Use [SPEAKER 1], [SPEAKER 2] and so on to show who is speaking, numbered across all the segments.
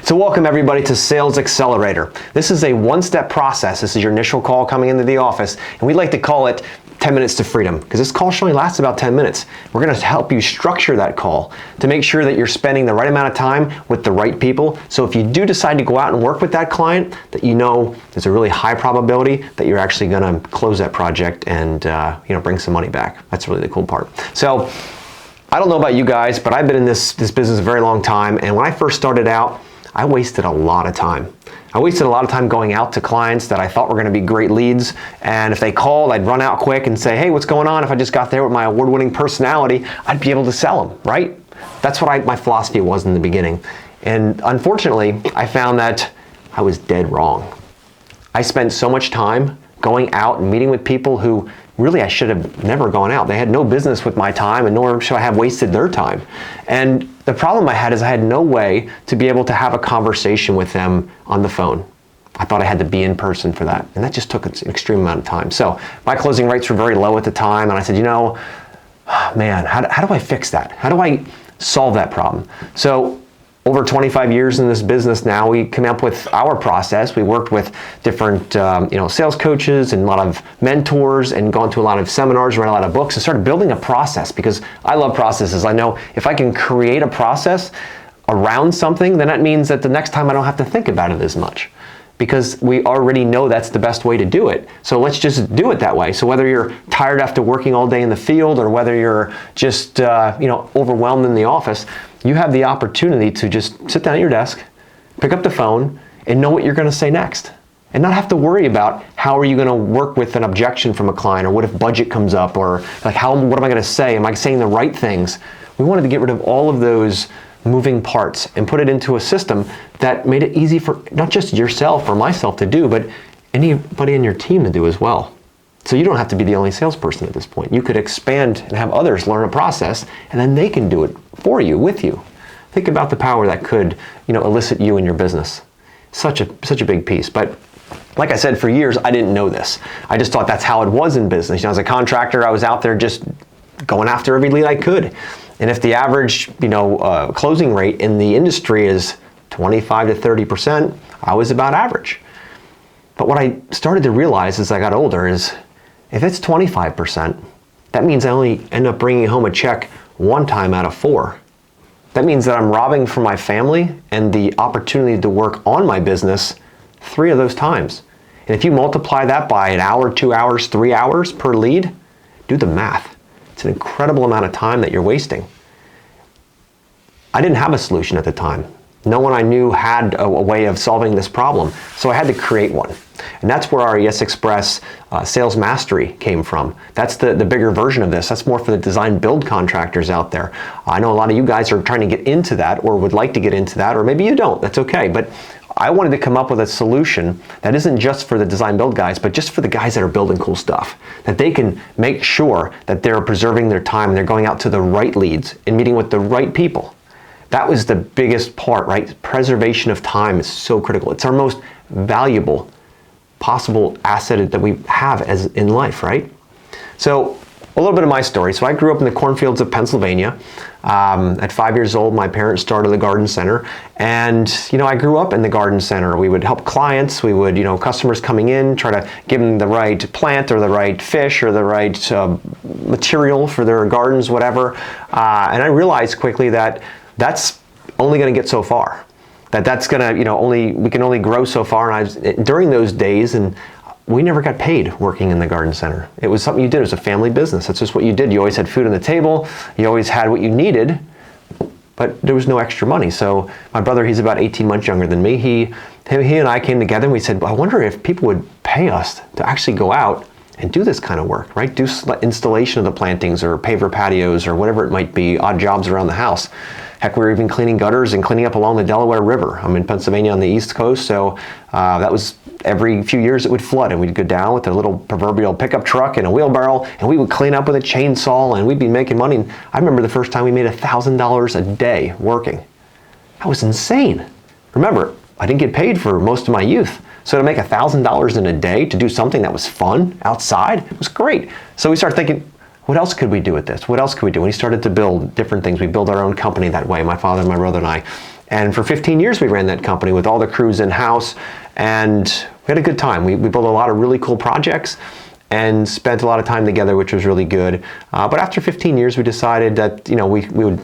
[SPEAKER 1] So welcome everybody to Sales Accelerator. This is a one-step process. This is your initial call coming into the office, and we like to call it 10 minutes to freedom, because this call should only last about 10 minutes. We're gonna help you structure that call to make sure that you're spending the right amount of time with the right people. So if you do decide to go out and work with that client, that you know there's a really high probability that you're actually gonna close that project and bring some money back. That's really the cool part. So I don't know about you guys, but I've been in this business a very long time, and when I first started out, I wasted a lot of time. I wasted a lot of time going out to clients that I thought were gonna be great leads, and if they called, I'd run out quick and say, hey, what's going on? If I just got there with my award-winning personality, I'd be able to sell them, right? That's what my philosophy was in the beginning. And unfortunately, I found that I was dead wrong. I spent so much time going out and meeting with people who really I should have never gone out. They had no business with my time, and nor should I have wasted their time. And the problem I had is I had no way to be able to have a conversation with them on the phone. I thought I had to be in person for that, and that just took an extreme amount of time. So my closing rates were very low at the time, and I said, man, how do I fix that? How do I solve that problem? So over 25 years in this business now, we came up with our process. We worked with different sales coaches and a lot of mentors and gone to a lot of seminars, read a lot of books, and started building a process, because I love processes. I know if I can create a process around something, then that means that the next time I don't have to think about it as much, because we already know that's the best way to do it. So let's just do it that way. So whether you're tired after working all day in the field, or whether you're just overwhelmed in the office, you have the opportunity to just sit down at your desk, pick up the phone, and know what you're gonna say next. And not have to worry about how are you gonna work with an objection from a client, or what if budget comes up, or like what am I gonna say? Am I saying the right things? We wanted to get rid of all of those moving parts and put it into a system that made it easy for not just yourself or myself to do, but anybody in your team to do as well. So you don't have to be the only salesperson at this point. You could expand and have others learn a process, and then they can do it for you, with you. Think about the power that could, elicit you in your business. Such a big piece. But like I said, for years, I didn't know this. I just thought that's how it was in business. As a contractor, I was out there just going after every lead I could. And if the average, closing rate in the industry is 25 to 30%, I was about average. But what I started to realize as I got older is, if it's 25%, that means I only end up bringing home a check one time out of 4. That means that I'm robbing from my family and the opportunity to work on my business 3 of those times. And if you multiply that by an hour, 2 hours, 3 hours per lead, do the math. It's an incredible amount of time that you're wasting. I didn't have a solution at the time. No one I knew had a way of solving this problem, so I had to create one. And that's where our ES Express Sales Mastery came from. That's the bigger version of this. That's more for the design build contractors out there. I know a lot of you guys are trying to get into that, or would like to get into that, or maybe you don't. That's okay. But I wanted to come up with a solution that isn't just for the design build guys, but just for the guys that are building cool stuff. That they can make sure that they're preserving their time and they're going out to the right leads and meeting with the right people. That was the biggest part, right? Preservation of time is so critical. It's our most valuable possible asset that we have as in life, right? So a little bit of my story. So I grew up in the cornfields of Pennsylvania. At 5 years old, my parents started a garden center, and I grew up in the garden center. We would help clients. We would, customers coming in, try to give them the right plant or the right fish or the right material for their gardens, whatever. And I realized quickly that that's only going to get so far. That's going to, we can only grow so far. And during those days, and we never got paid working in the garden center. It was something you did. It was a family business. That's just what you did. You always had food on the table. You always had what you needed, but there was no extra money. So my brother, he's about 18 months younger than me. He and I came together and we said, well, I wonder if people would pay us to actually go out and do this kind of work, right? Do installation of the plantings or paver patios or whatever it might be, odd jobs around the house. Heck, we were even cleaning gutters and cleaning up along the Delaware River. I'm in Pennsylvania on the East Coast, so that was every few years it would flood, and we'd go down with a little proverbial pickup truck and a wheelbarrow, and we would clean up with a chainsaw, and we'd be making money. And I remember the first time we made $1,000 a day working. That was insane. Remember, I didn't get paid for most of my youth. So to make $1,000 in a day to do something that was fun outside, it was great. So we started thinking, what else could we do with this? What else could we do? And we started to build different things. We built our own company that way, my father, my brother, and I. And for 15 years we ran that company with all the crews in-house, and we had a good time. We built a lot of really cool projects and spent a lot of time together, which was really good. But after 15 years, we decided that we would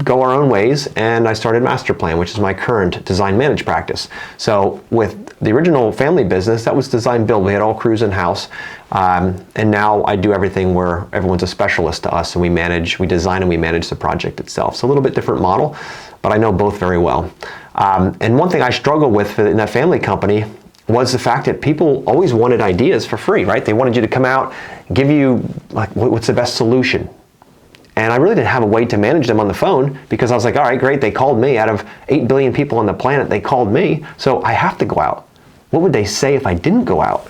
[SPEAKER 1] go our own ways, and I started Masterplan, which is my current design manage practice. So with the original family business, that was design build. We had all crews in-house, and now I do everything where everyone's a specialist to us, and we design and we manage the project itself. So a little bit different model, but I know both very well. And one thing I struggled with in that family company was the fact that people always wanted ideas for free, right? They wanted you to come out, give you like, what's the best solution? And I really didn't have a way to manage them on the phone, because I was like, all right, great, they called me. Out of 8 billion people on the planet, they called me, so I have to go out. What would they say if I didn't go out?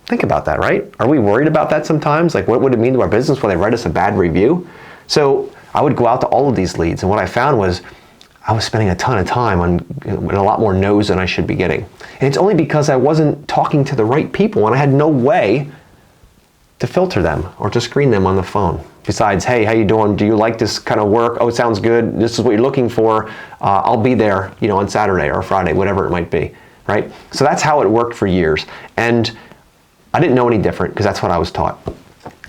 [SPEAKER 1] Think about that, right? Are we worried about that sometimes? Like, what would it mean to our business when they write us a bad review? So I would go out to all of these leads, and what I found was I was spending a ton of time on a lot more no's than I should be getting. And it's only because I wasn't talking to the right people, and I had no way to filter them or to screen them on the phone. Besides, hey, how you doing? Do you like this kind of work? Oh, it sounds good. This is what you're looking for. I'll be there, on Saturday or Friday, whatever it might be, right? So that's how it worked for years. And I didn't know any different, because that's what I was taught.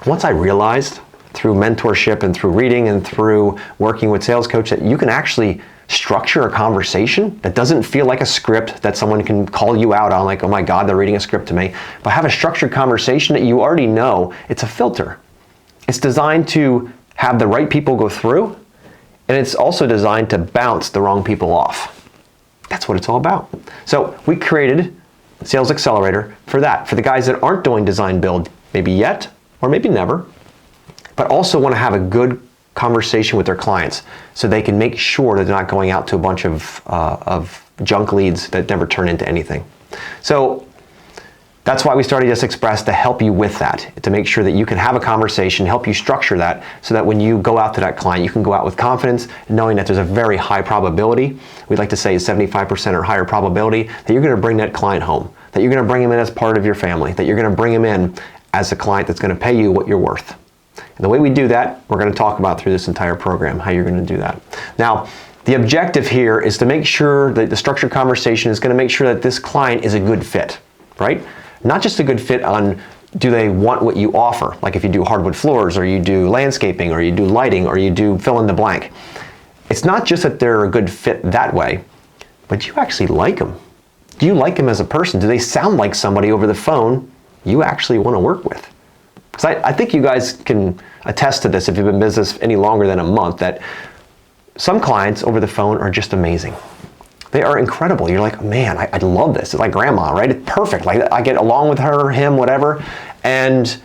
[SPEAKER 1] Once I realized through mentorship and through reading and through working with sales coach that you can actually structure a conversation that doesn't feel like a script that someone can call you out on, like, oh my God, they're reading a script to me, but have a structured conversation that you already know. It's a filter. It's designed to have the right people go through, and it's also designed to bounce the wrong people off. That's what it's all about. So we created Sales Accelerator for that, for the guys that aren't doing design build, maybe yet, or maybe never, but also want to have a good conversation with their clients so they can make sure that they're not going out to a bunch of junk leads that never turn into anything. So that's why we started Yes Express, to help you with that, to make sure that you can have a conversation, help you structure that so that when you go out to that client, you can go out with confidence, knowing that there's a very high probability, we'd like to say 75% or higher probability, that you're going to bring that client home, that you're going to bring him in as part of your family, that you're going to bring him in as a client that's going to pay you what you're worth. And the way we do that, we're going to talk about through this entire program, how you're going to do that. Now, the objective here is to make sure that the structured conversation is going to make sure that this client is a good fit, right? Not just a good fit on, do they want what you offer? Like if you do hardwood floors, or you do landscaping, or you do lighting, or you do fill in the blank. It's not just that they're a good fit that way, but do you actually like them? Do you like them as a person? Do they sound like somebody over the phone you actually want to work with? Because I think you guys can attest to this if you've been in business any longer than a month, that some clients over the phone are just amazing. They are incredible. You're like, man, I love this. It's like grandma, right? It's perfect. Like I get along with her, him, whatever. And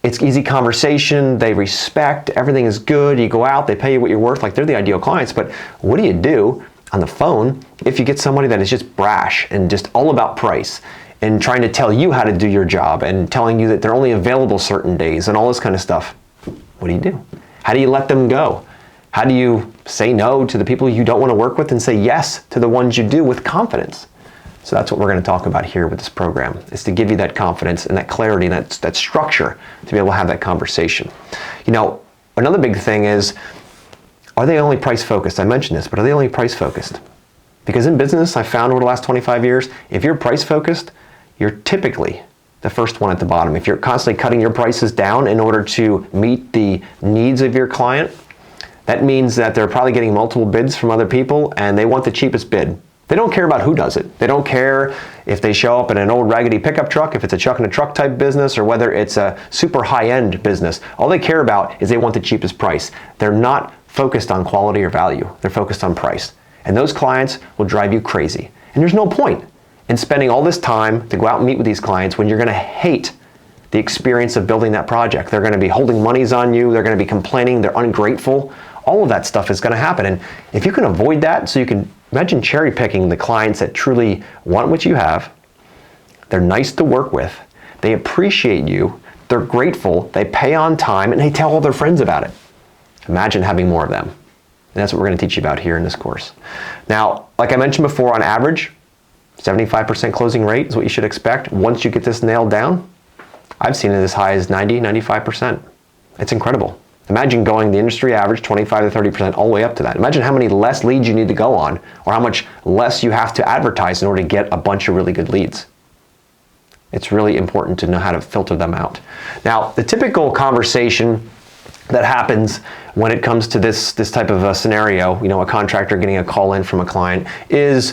[SPEAKER 1] it's easy conversation. They respect. Everything is good. You go out, they pay you what you're worth. Like they're the ideal clients. But what do you do on the phone if you get somebody that is just brash and just all about price and trying to tell you how to do your job and telling you that they're only available certain days and all this kind of stuff? What do? How do you let them go? How do you say no to the people you don't want to work with and say yes to the ones you do with confidence? So that's what we're going to talk about here with this program, is to give you that confidence and that clarity and that structure to be able to have that conversation. Another big thing is, are they only price focused? I mentioned this, but are they only price focused? Because in business, I found over the last 25 years, if you're price focused, you're typically the first one at the bottom. If you're constantly cutting your prices down in order to meet the needs of your client, that means that they're probably getting multiple bids from other people and they want the cheapest bid. They don't care about who does it. They don't care if they show up in an old raggedy pickup truck, if it's a chuck in a truck type business, or whether it's a super high-end business. All they care about is they want the cheapest price. They're not focused on quality or value. They're focused on price. And those clients will drive you crazy. And there's no point in spending all this time to go out and meet with these clients when you're going to hate the experience of building that project. They're going to be holding monies on you. They're going to be complaining. They're ungrateful. All of that stuff is going to happen. And if you can avoid that, so you can imagine cherry picking the clients that truly want what you have, they're nice to work with, they appreciate you, they're grateful, they pay on time, and they tell all their friends about it. Imagine having more of them. And that's what we're going to teach you about here in this course. Now, like I mentioned before, on average, 75% closing rate is what you should expect. Once you get this nailed down, I've seen it as high as 90, 95%. It's incredible. Imagine going the industry average 25 to 30% all the way up to that. Imagine how many less leads you need to go on, or how much less you have to advertise in order to get a bunch of really good leads. It's really important to know how to filter them out. Now, the typical conversation that happens when it comes to this type of a scenario, a contractor getting a call in from a client, is,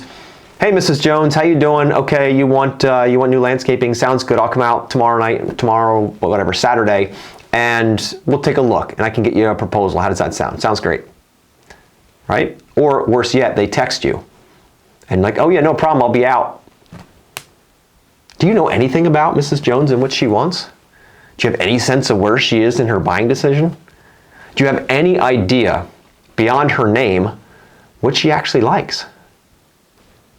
[SPEAKER 1] hey, Mrs. Jones, how you doing? Okay, you want new landscaping? Sounds good. I'll come out tomorrow, whatever, Saturday, and we'll take a look, and I can get you a proposal. How does that sound? Sounds great, right? Or worse yet, they text you, and like, oh yeah, no problem, I'll be out. Do you know anything about Mrs. Jones and what she wants? Do you have any sense of where she is in her buying decision? Do you have any idea, beyond her name, what she actually likes?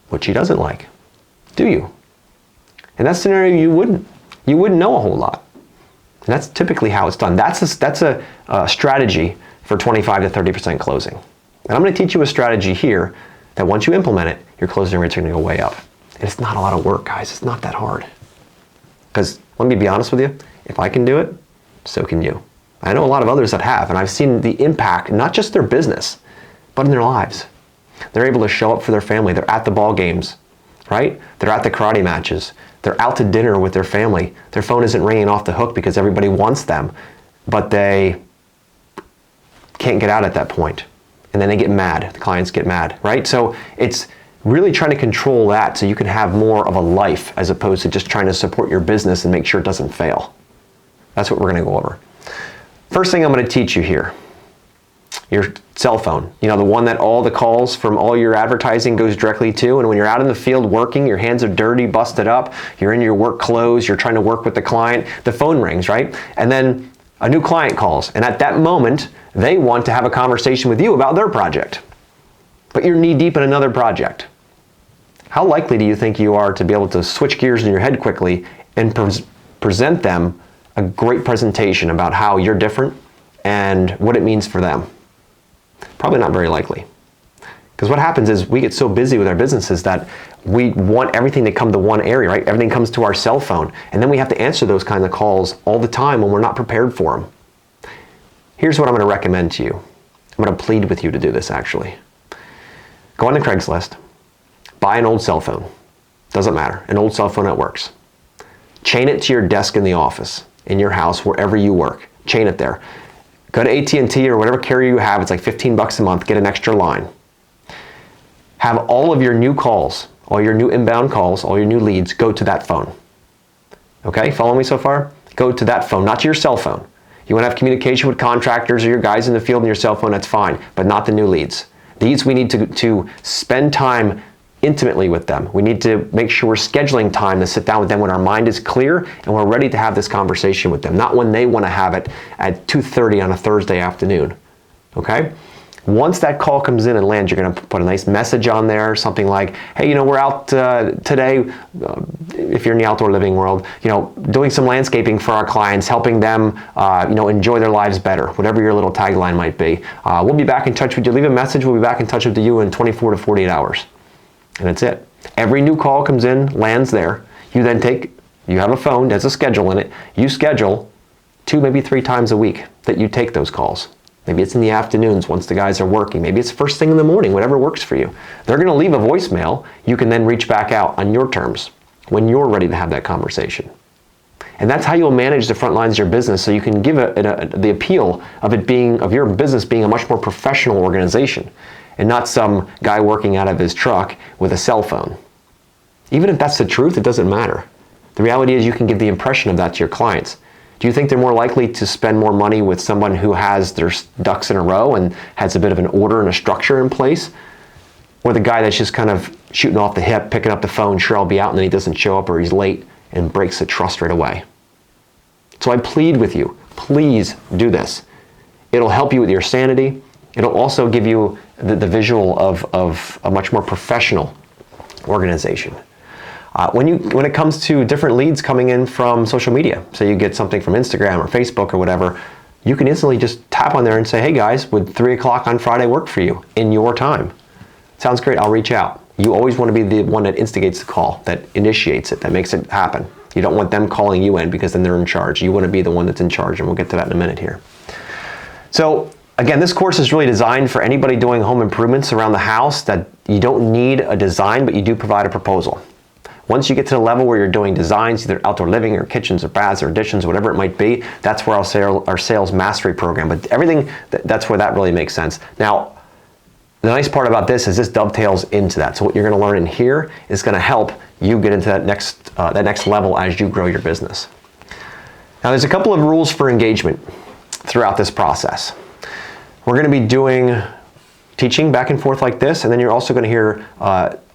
[SPEAKER 1] What she doesn't like? Do you? In that scenario, you wouldn't know a whole lot. And that's typically how it's done. That's a strategy for 25 to 30% closing. And I'm going to teach you a strategy here that once you implement it, your closing rates are going to go way up. And it's not a lot of work, guys. It's not that hard. Because let me be honest with you, if I can do it, so can you. I know a lot of others that have, and I've seen the impact, not just their business, but in their lives. They're able to show up for their family. They're at the ball games, right? They're at the karate matches. They're out to dinner with their family. Their phone isn't ringing off the hook because everybody wants them, but they can't get out at that point. And then they get mad. The clients get mad, right? So it's really trying to control that so you can have more of a life as opposed to just trying to support your business and make sure it doesn't fail. That's what we're going to go over. First thing I'm going to teach you here, your cell phone. The one that all the calls from all your advertising goes directly to, and when you're out in the field working, your hands are dirty, busted up, you're in your work clothes, you're trying to work with the client, the phone rings, right? And then a new client calls, and at that moment, they want to have a conversation with you about their project. But you're knee deep in another project. How likely do you think you are to be able to switch gears in your head quickly and present them a great presentation about how you're different and what it means for them? Probably not very likely. Because what happens is we get so busy with our businesses that we want everything to come to one area, right? Everything comes to our cell phone. And then we have to answer those kinds of calls all the time when we're not prepared for them. Here's what I'm going to recommend to you. I'm going to plead with you to do this, actually. Go on to Craigslist. Buy an old cell phone. Doesn't matter. An old cell phone that works. Chain it to your desk in the office, in your house, wherever you work. Chain it there. Go to AT&T or whatever carrier you have. It's like $15 a month. Get an extra line. Have all of your new calls, all your new inbound calls, all your new leads go to that phone. Okay, follow me so far? Go to that phone, not to your cell phone. You want to have communication with contractors or your guys in the field on your cell phone, that's fine, but not the new leads. These we need to spend time intimately with them. We need to make sure we're scheduling time to sit down with them when our mind is clear and we're ready to have this conversation with them, not when they want to have it at 2:30 on a Thursday afternoon. Okay? Once that call comes in and lands, you're going to put a nice message on there, something like, hey, we're out today, if you're in the outdoor living world, doing some landscaping for our clients, helping them, enjoy their lives better, whatever your little tagline might be. We'll be back in touch with you. Leave a message. We'll be back in touch with you in 24 to 48 hours. And that's it. Every new call comes in, lands there. You then you have a phone, there's a schedule in it. You schedule 2, maybe 3 times a week that you take those calls. Maybe it's in the afternoons once the guys are working. Maybe it's first thing in the morning, whatever works for you. They're going to leave a voicemail. You can then reach back out on your terms when you're ready to have that conversation. And that's how you'll manage the front lines of your business, so you can give the appeal of your business being a much more professional organization and not some guy working out of his truck with a cell phone. Even if that's the truth, it doesn't matter. The reality is you can give the impression of that to your clients. Do you think they're more likely to spend more money with someone who has their ducks in a row and has a bit of an order and a structure in place? Or the guy that's just kind of shooting off the hip, picking up the phone, sure I'll be out, and then he doesn't show up or he's late and breaks the trust right away? So I plead with you, please do this. It'll help you with your sanity. It'll also give you the visual of a much more professional organization. When it comes to different leads coming in from social media, so you get something from Instagram or Facebook or whatever, you can instantly just tap on there and say, hey guys, would 3 o'clock on Friday work for you in your time? Sounds great, I'll reach out. You always want to be the one that instigates the call, that initiates it, that makes it happen. You don't want them calling you in because then they're in charge. You want to be the one that's in charge, and we'll get to that in a minute here. So again, this course is really designed for anybody doing home improvements around the house that you don't need a design, but you do provide a proposal. Once you get to the level where you're doing designs, either outdoor living or kitchens or baths or additions, whatever it might be, that's where our sales mastery program, but everything, that's where that really makes sense. Now, the nice part about this is this dovetails into that. So what you're gonna learn in here is gonna help you get into that next level as you grow your business. Now, there's a couple of rules for engagement throughout this process. We're gonna be doing teaching back and forth like this, and then you're also gonna hear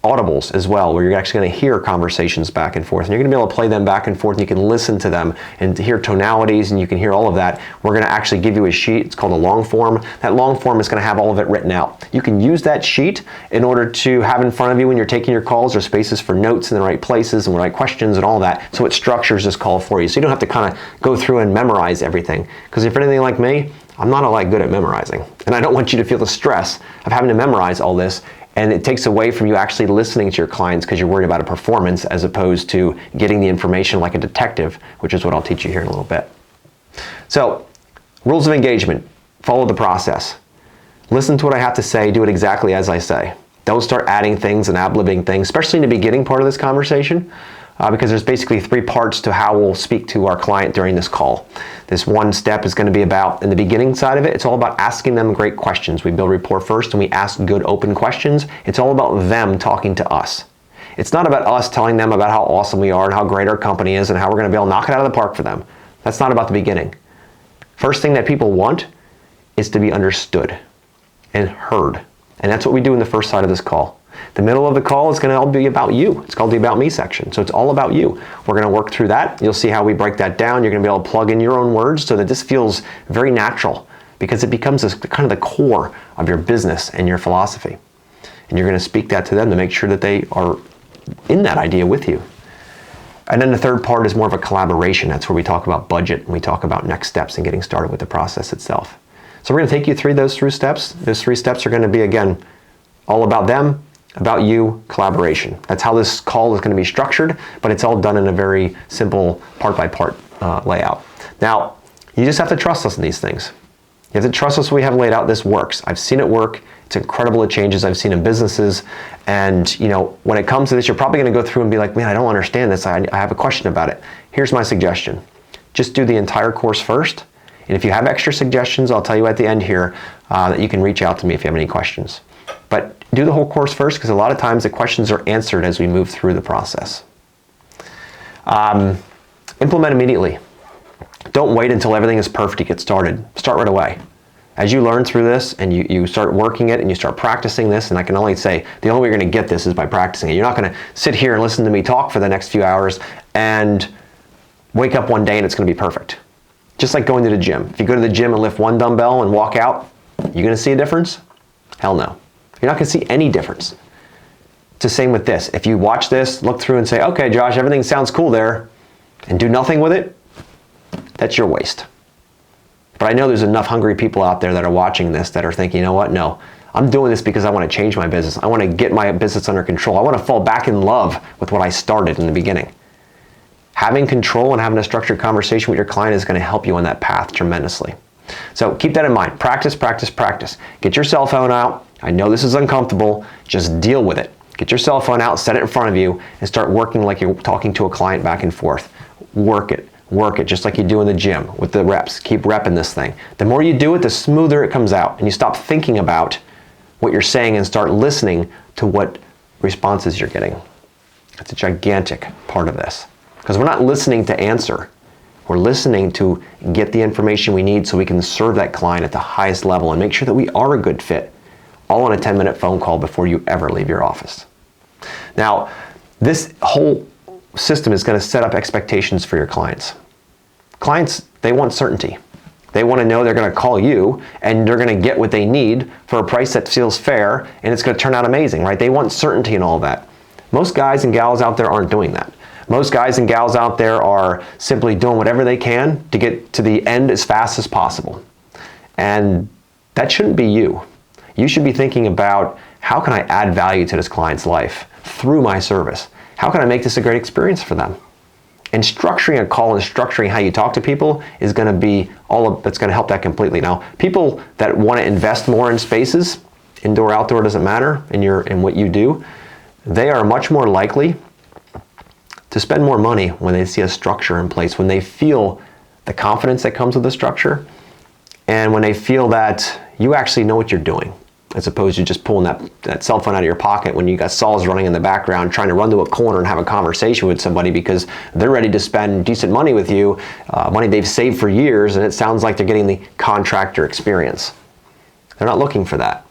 [SPEAKER 1] audibles as well, where you're actually gonna hear conversations back and forth, and you're gonna be able to play them back and forth, and you can listen to them and hear tonalities, and you can hear all of that. We're gonna actually give you a sheet, it's called a long form. That long form is gonna have all of it written out. You can use that sheet in order to have in front of you when you're taking your calls. There's spaces for notes in the right places and the right questions and all that, so it structures this call for you. So you don't have to kind of go through and memorize everything, because if you're anything like me, I'm not all that good at memorizing, and I don't want you to feel the stress of having to memorize all this, and it takes away from you actually listening to your clients because you're worried about a performance as opposed to getting the information like a detective, which is what I'll teach you here in a little bit. So, rules of engagement. Follow the process. Listen to what I have to say, do it exactly as I say. Don't start adding things and ad-libbing things, especially in the beginning part of this conversation, because there's basically 3 parts to how we'll speak to our client during this call. This one step is going to be about, in the beginning side of it, it's all about asking them great questions. We build rapport first and we ask good open questions. It's all about them talking to us. It's not about us telling them about how awesome we are and how great our company is and how we're going to be able to knock it out of the park for them. That's not about the beginning. First thing that people want is to be understood and heard. And that's what we do in the first side of this call. The middle of the call is going to all be about you. It's called the About Me section. So it's all about you. We're going to work through that. You'll see how we break that down. You're going to be able to plug in your own words so that this feels very natural, because it becomes this, kind of the core of your business and your philosophy. And you're going to speak that to them to make sure that they are in that idea with you. And then the third part is more of a collaboration. That's where we talk about budget and we talk about next steps and getting started with the process itself. So we're going to take you through those 3 steps. Those 3 steps are going to be, again, all about them, about you, collaboration. That's how this call is going to be structured, but it's all done in a very simple part-by-part layout. Now, you just have to trust us in these things. You have to trust us what we have laid out. This works. I've seen it work. It's incredible, the changes I've seen in businesses. And you know, when it comes to this, you're probably going to go through and be like, man, I don't understand this. I have a question about it. Here's my suggestion. Just do the entire course first. And if you have extra suggestions, I'll tell you at the end here that you can reach out to me if you have any questions. But do the whole course first, because a lot of times the questions are answered as we move through the process. Implement immediately. Don't wait until everything is perfect to get started. Start right away. As you learn through this and you start working it and you start practicing this, and I can only say the only way you're going to get this is by practicing it. You're not going to sit here and listen to me talk for the next few hours and wake up one day and it's going to be perfect. Just like going to the gym. If you go to the gym and lift 1 dumbbell and walk out, you going to see a difference? Hell no. You're not going to see any difference. It's the same with this. If you watch this, look through and say, okay, Josh, everything sounds cool there, and do nothing with it, that's your waste. But I know there's enough hungry people out there that are watching this that are thinking, you know what, no, I'm doing this because I want to change my business. I want to get my business under control. I want to fall back in love with what I started in the beginning. Having control and having a structured conversation with your client is going to help you on that path tremendously. So keep that in mind. Practice, practice, practice. Get your cell phone out. I know this is uncomfortable. Just deal with it. Get your cell phone out, set it in front of you, and start working like you're talking to a client back and forth. Work it, just like you do in the gym with the reps. Keep repping this thing. The more you do it, the smoother it comes out, and you stop thinking about what you're saying and start listening to what responses you're getting. That's a gigantic part of this, because we're not listening to answer. We're listening to get the information we need so we can serve that client at the highest level and make sure that we are a good fit, all on a 10-minute phone call before you ever leave your office. Now, this whole system is going to set up expectations for your clients. Clients, they want certainty. They want to know they're going to call you and they're going to get what they need for a price that feels fair and it's going to turn out amazing, right? They want certainty and all that. Most guys and gals out there aren't doing that. Most guys and gals out there are simply doing whatever they can to get to the end as fast as possible. And that shouldn't be you. You should be thinking about, how can I add value to this client's life through my service? How can I make this a great experience for them? And structuring a call and structuring how you talk to people is going to be that's going to help that completely. Now, people that want to invest more in spaces, indoor, outdoor, doesn't matter, in what you do, they are much more likely to spend more money when they see a structure in place, when they feel the confidence that comes with the structure, and when they feel that you actually know what you're doing, as opposed to just pulling that cell phone out of your pocket when you got saws running in the background, trying to run to a corner and have a conversation with somebody because they're ready to spend decent money with you, money they've saved for years, and it sounds like they're getting the contractor experience. They're not looking for that.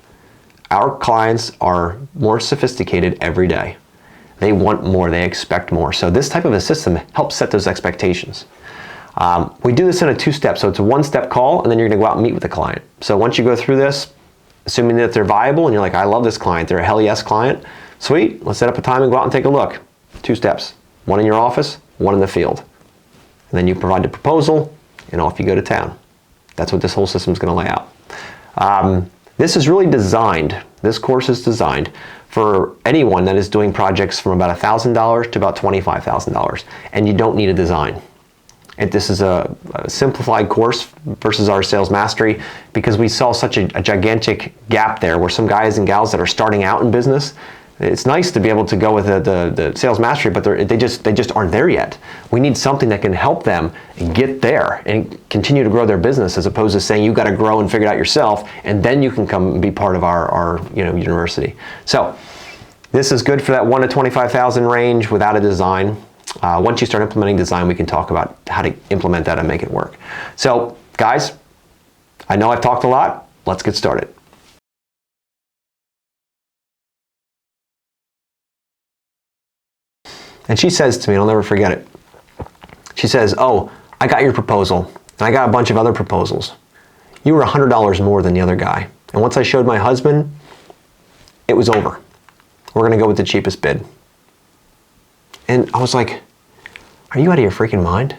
[SPEAKER 1] Our clients are more sophisticated every day. They want more, they expect more. So this type of a system helps set those expectations. We do this in a two-step, so it's a one-step call, and then you're gonna go out and meet with the client. So once you go through this, assuming that they're viable, and you're like, I love this client, they're a hell yes client, sweet, let's set up a time and go out and take a look. 2 steps, one in your office, one in the field. And then you provide the proposal, and off you go to town. That's what this whole system is gonna lay out. This is really designed, this course is designed for anyone that is doing projects from about $1,000 to about $25,000, and you don't need a design. This is a simplified course versus our sales mastery because we saw such a gigantic gap there where some guys and gals that are starting out in business, it's nice to be able to go with the sales mastery, but they just aren't there yet. We need something that can help them get there and continue to grow their business, as opposed to saying you got to grow and figure it out yourself, and then you can come and be part of our university. So this is good for that 1 to 25,000 range without a design. Once you start implementing design, we can talk about how to implement that and make it work. So guys, I know I've talked a lot. Let's get started. And she says to me, and I'll never forget it, she says, oh, I got your proposal, and I got a bunch of other proposals. You were $100 more than the other guy. And once I showed my husband, it was over. We're gonna go with the cheapest bid. And I was like, are you out of your freaking mind?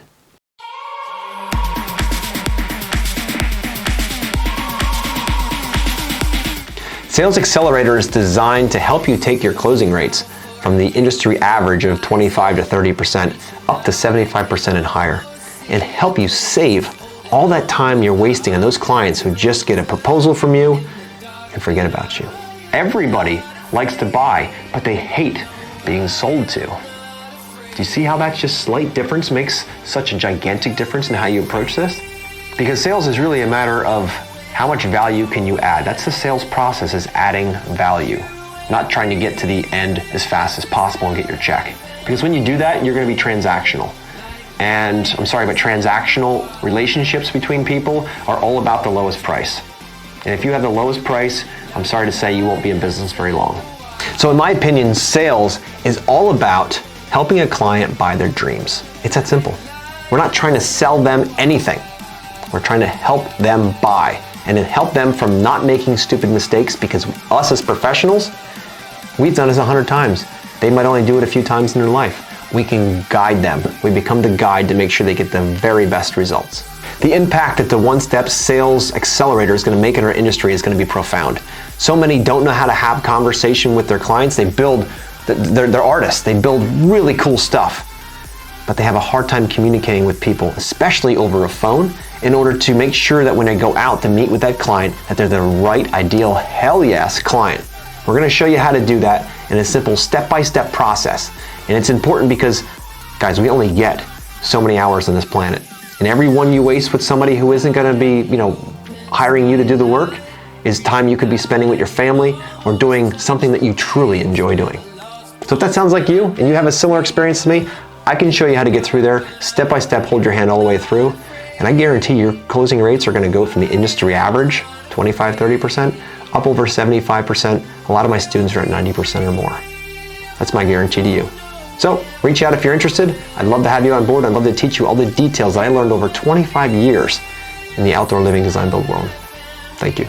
[SPEAKER 1] Sales Accelerator is designed to help you take your closing rates from the industry average of 25 to 30% up to 75% and higher, and help you save all that time you're wasting on those clients who just get a proposal from you and forget about you. Everybody likes to buy, but they hate being sold to. Do you see how that just slight difference makes such a gigantic difference in how you approach this? Because sales is really a matter of how much value can you add. That's the sales process, is adding value, not trying to get to the end as fast as possible and get your check. Because when you do that, you're gonna be transactional. And I'm sorry, but transactional relationships between people are all about the lowest price. And if you have the lowest price, I'm sorry to say you won't be in business very long. So in my opinion, sales is all about helping a client buy their dreams. It's that simple. We're not trying to sell them anything. We're trying to help them buy, and then help them from not making stupid mistakes, because us as professionals, we've done this 100 times. They might only do it a few times in their life. We can guide them. We become the guide to make sure they get the very best results. The impact that the one-step sales accelerator is going to make in our industry is going to be profound. So many don't know how to have conversation with their clients. They build, they're artists. They build really cool stuff, but they have a hard time communicating with people, especially over a phone, in order to make sure that when they go out to meet with that client, that they're the right, ideal, hell yes client. We're going to show you how to do that in a simple step-by-step process. And it's important because, guys, we only get so many hours on this planet. And every one you waste with somebody who isn't going to be, hiring you to do the work is time you could be spending with your family or doing something that you truly enjoy doing. So if that sounds like you and you have a similar experience to me, I can show you how to get through there, step by step, hold your hand all the way through. And I guarantee your closing rates are going to go from the industry average, 25, 30%, up over 75%. A lot of my students are at 90% or more. That's my guarantee to you. So reach out if you're interested. I'd love to have you on board. I'd love to teach you all the details that I learned over 25 years in the outdoor living design build world. Thank you.